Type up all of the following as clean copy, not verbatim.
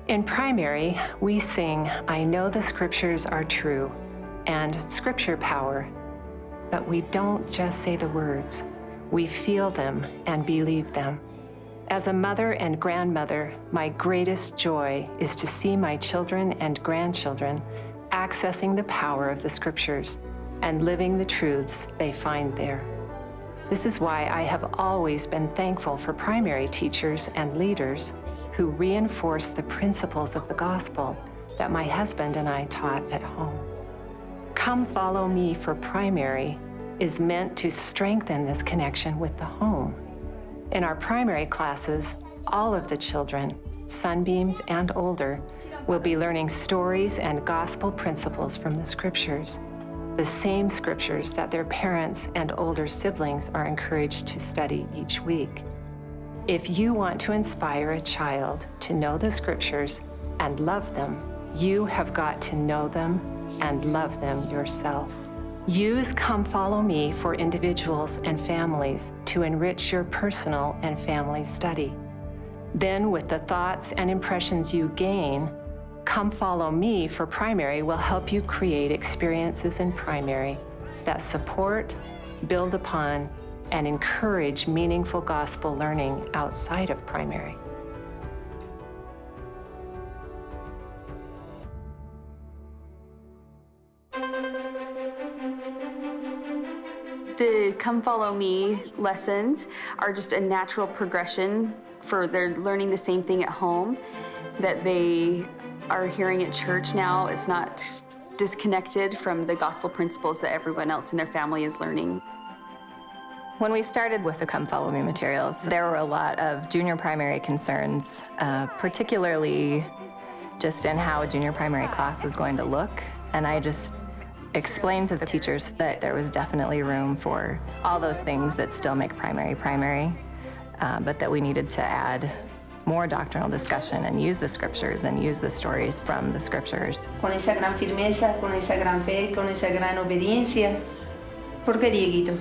In primary, we sing, "I know the scriptures are true," and scripture power, but we don't just say the words. We feel them and believe them. As a mother and grandmother, my greatest joy is to see my children and grandchildren accessing the power of the scriptures and living the truths they find there. This is why I have always been thankful for primary teachers and leaders who reinforce the principles of the gospel that my husband and I taught at home. Come Follow Me for primary is meant to strengthen this connection with the home. In our primary classes, all of the children, sunbeams and older, will be learning stories and gospel principles from the scriptures, the same scriptures that their parents and older siblings are encouraged to study each week. If you want to inspire a child to know the scriptures and love them, you have got to know them and love them yourself. Use Come Follow Me for individuals and families to enrich your personal and family study. Then, with the thoughts and impressions you gain, Come Follow Me for primary will help you create experiences in primary that support, build upon, and encourage meaningful gospel learning outside of primary. The Come Follow Me lessons are just a natural progression for they're learning the same thing at home that they are hearing at church now. It's not disconnected from the gospel principles that everyone else in their family is learning. When we started with the Come Follow Me materials, there were a lot of junior primary concerns, particularly just in how a junior primary class was going to look. And I just explained to the teachers that there was definitely room for all those things that still make primary primary, but that we needed to add more doctrinal discussion and use the scriptures and use the stories from the scriptures. Con esa gran firmeza, con esa gran fe, con esa gran obediencia. ¿Por qué, Dieguito?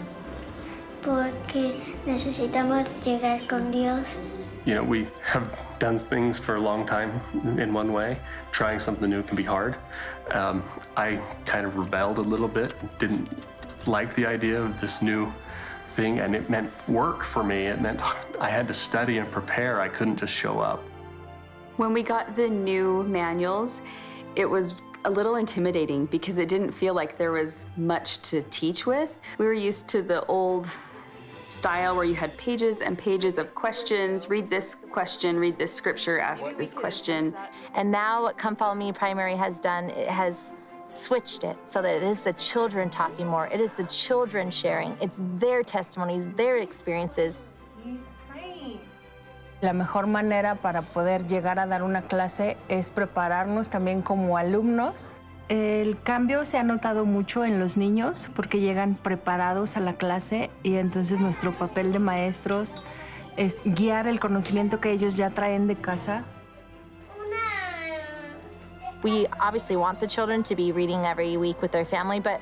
Porque necesitamos llegar con Dios. You know, we have done things for a long time in one way. Trying something new can be hard. I kind of rebelled a little bit, didn't like the idea of this new thing, and it meant work for me. It meant I had to study and prepare. I couldn't just show up. When we got the new manuals, it was a little intimidating because it didn't feel like there was much to teach with. We were used to the old style where you had pages and pages of questions, read this question, read this scripture, ask this question. And now what Come Follow Me Primary has done, it has switched it so that it is the children talking more, it is the children sharing, it's their testimonies, their experiences. La mejor manera para poder llegar a dar una clase es prepararnos también como alumnos. El cambio se ha notado mucho en los niños porque llegan preparados a la clase y entonces nuestro papel de maestros es guiar el conocimiento que ellos ya traen de casa. We obviously want the children to be reading every week with their family, but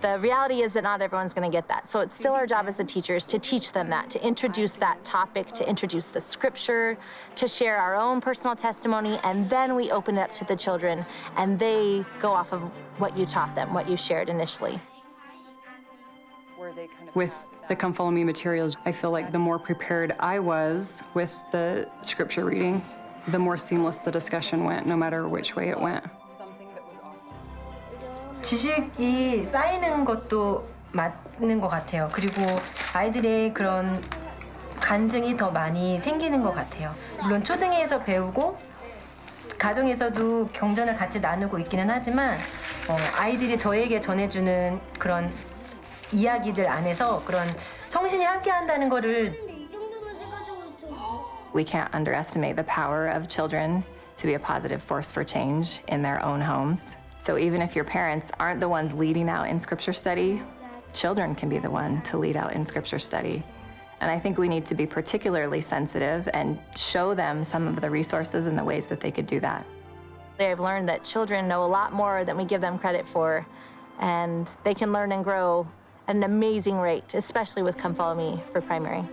the reality is that not everyone's going to get that. So it's still our job as the teachers to teach them that, to introduce that topic, to introduce the scripture, to share our own personal testimony, and then we open it up to the children, and they go off of what you taught them, what you shared initially. With the Come Follow Me materials, I feel like the more prepared I was with the scripture reading, the more seamless the discussion went, no matter which way it went. 지식이 쌓이는 것도 맞는 것 같아요. 그리고 아이들의 그런 간증이 더 많이 생기는 것 같아요. 물론 초등에서 배우고 가정에서도 경전을 같이 나누고 있기는 하지만 아이들이 저에게 전해주는 그런 이야기들 안에서 그런 성신이 함께한다는 거를 We can't underestimate the power of children to be a positive force for change in their own homes. So even if your parents aren't the ones leading out in scripture study, children can be the one to lead out in scripture study. And I think we need to be particularly sensitive and show them some of the resources and the ways that they could do that. I've learned that children know a lot more than we give them credit for, and they can learn and grow at an amazing rate, especially with Come Follow Me for primary.